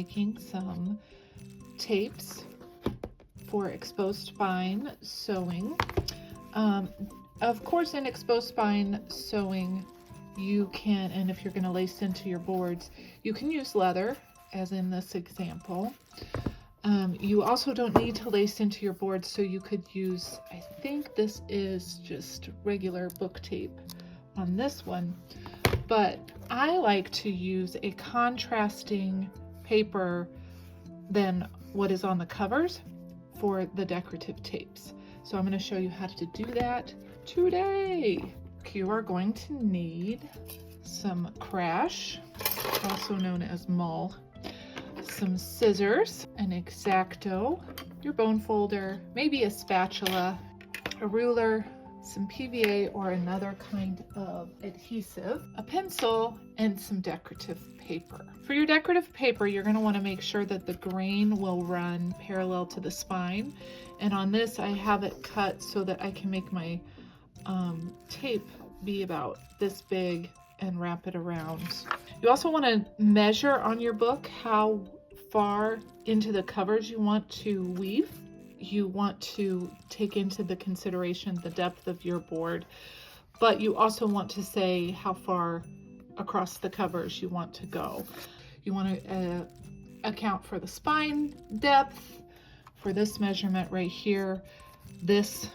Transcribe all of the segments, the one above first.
making some tapes for exposed spine sewing. Of course, in exposed spine sewing, you can, and if you're going to lace into your boards, you can use leather, as in this example. You also don't need to lace into your boards, so you could use, I think this is just regular book tape on this one, but I like to use a contrasting paper than what is on the covers for the decorative tapes. So I'm going to show you how to do that today. You are going to need some crash, also known as mull, some scissors, an X-Acto, your bone folder, maybe a spatula, a ruler, some PVA or another kind of adhesive, a pencil, and some decorative paper. For your decorative paper, you're going to want to make sure that the grain will run parallel to the spine. And on this, I have it cut so that I can make my tape be about this big and wrap it around. You also want to measure on your book how far into the covers you want to weave. You want to take into the consideration the depth of your board, but you also want to say how far across the covers you want to go. You want to account for the spine depth, for this measurement right here, this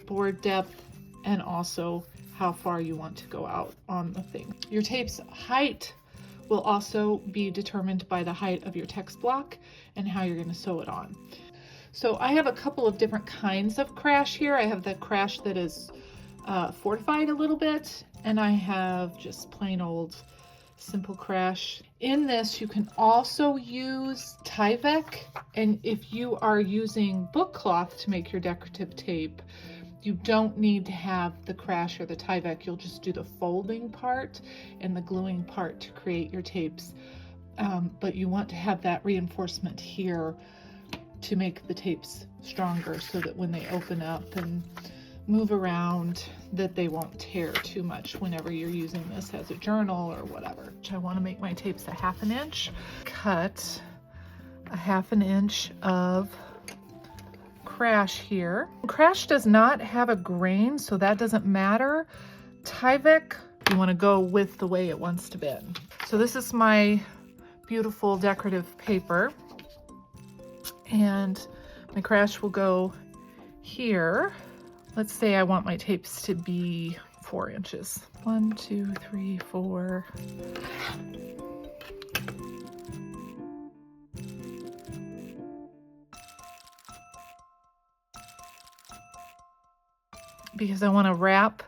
board depth, and also how far you want to go out on the thing. Your tape's height will also be determined by the height of your text block and how you're going to sew it on. So I have a couple of different kinds of crash here. I have the crash that is fortified a little bit, and I have just plain old simple crash. In this, you can also use Tyvek, and if you are using book cloth to make your decorative tape, you don't need to have the crash or the Tyvek. You'll just do the folding part and the gluing part to create your tapes. But you want to have that reinforcement here to make the tapes stronger so that when they open up and move around, that they won't tear too much whenever you're using this as a journal or whatever. I want to make my tapes a 1/2 inch. Cut a 1/2 inch of crash here. Crash does not have a grain, so that doesn't matter. Tyvek, you want to go with the way it wants to bend. So this is my beautiful decorative paper, and my crash will go here. Let's say I want my tapes to be 4 inches. 1, 2, 3, 4. Because I want to wrap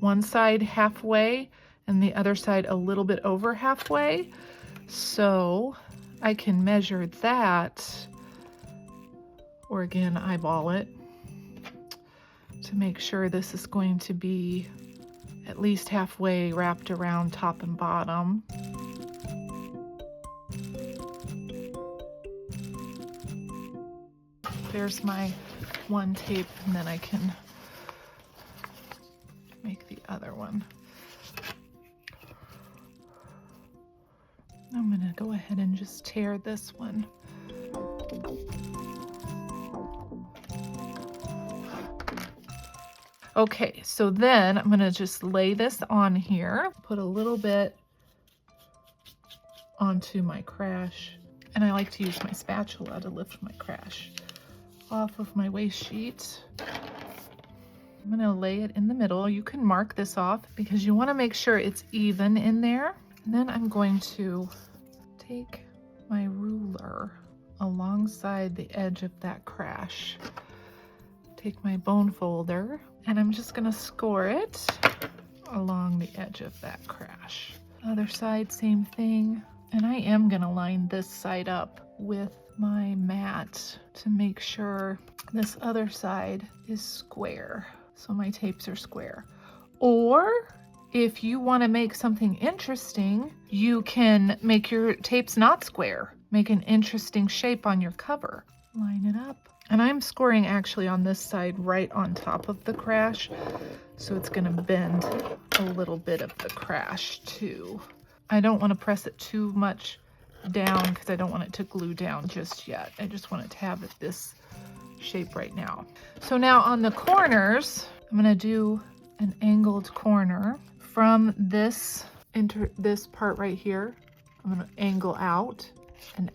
one side halfway and the other side a little bit over halfway. So I can measure that, or again, eyeball it, to make sure this is going to be at least halfway wrapped around top and bottom. There's my one tape, and then I can make the other one. I'm gonna go ahead and just tear this one. Okay, so then I'm gonna just lay this on here, put a little bit onto my crash, and I like to use my spatula to lift my crash off of my waste sheet. I'm gonna lay it in the middle. You can mark this off because you wanna make sure it's even in there. And then I'm going to take my ruler alongside the edge of that crash. Take my bone folder, and I'm just gonna score it along the edge of that crash. Other side, same thing. And I am gonna line this side up with my mat to make sure this other side is square. So my tapes are square. Or if you want to make something interesting, you can make your tapes not square. Make an interesting shape on your cover. Line it up. And I'm scoring actually on this side right on top of the crash. So it's going to bend a little bit of the crash too. I don't want to press it too much down because I don't want it to glue down just yet. I just want it to have this shape right now. So now on the corners, I'm going to do an angled corner from this part right here. I'm going to angle out, and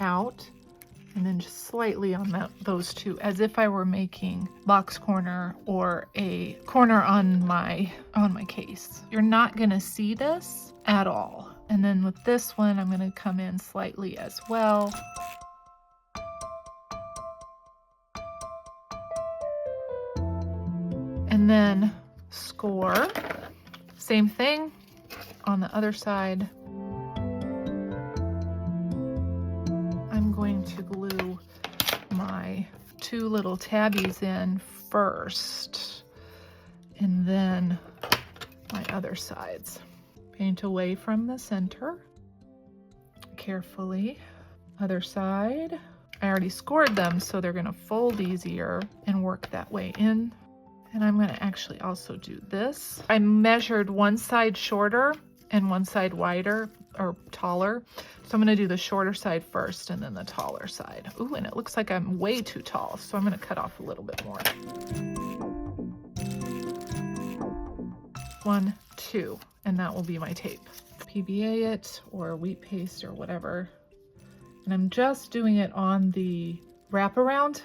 then just slightly on those two, as if I were making box corner or a corner on my case. You're not going to see this at all. And then with this one, I'm going to come in slightly as well. And then score. Same thing on the other side. I'm going to glue my two little tabbies in first, and then my other sides. Paint away from the center carefully. Other side. I already scored them, so they're going to fold easier and work that way in. And I'm going to actually also do this. I measured one side shorter and one side wider or taller. So I'm going to do the shorter side first and then the taller side. Ooh, and it looks like I'm way too tall, so I'm going to cut off a little bit more. 1, 2, and that will be my tape. PVA it or wheat paste or whatever. And I'm just doing it on the wraparound.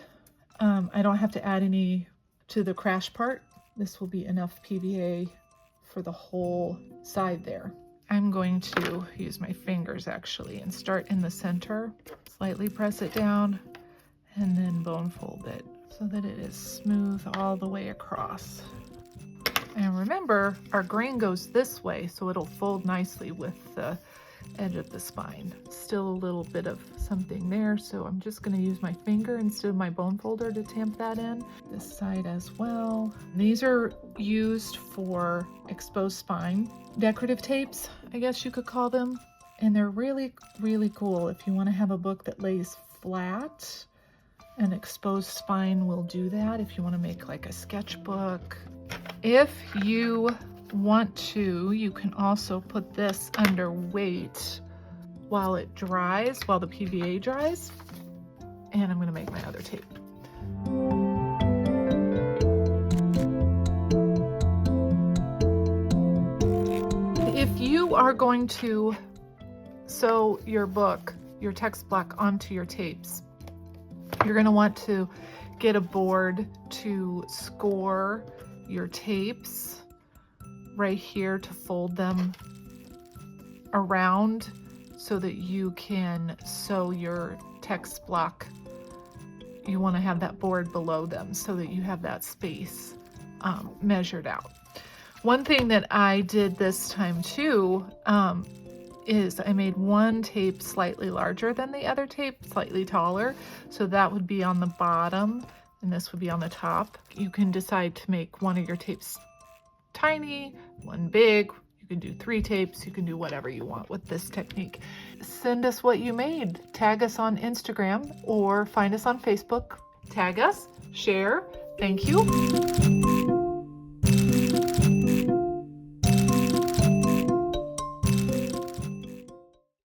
I don't have to add any to the crash part. This will be enough PVA for the whole side there. I'm going to use my fingers actually and start in the center, slightly press it down, and then bone fold it so that it is smooth all the way across. And remember, our grain goes this way, so it'll fold nicely with the edge of the spine. Still a little bit of something there, so I'm just going to use my finger instead of my bone folder to tamp that in. This side as well. These are used for exposed spine decorative tapes, I guess you could call them. And they're really, really cool if you want to have a book that lays flat. An exposed spine will do that if you want to make like a sketchbook. If you want to, you can also put this under weight while it dries, while the PVA dries. And I'm going to make my other tape. If you are going to sew your book, your text block onto your tapes, you're going to want to get a board to score your tapes right here to fold them around so that you can sew your text block. You want to have that board below them so that you have that space measured out. One thing that I did this time too is I made one tape slightly larger than the other tape, slightly taller. So that would be on the bottom and this would be on the top. You can decide to make one of your tapes tiny, one big. You can do 3 tapes. You can do whatever you want with this technique. Send us what you made. Tag us on Instagram or find us on Facebook. Tag us, share. Thank you.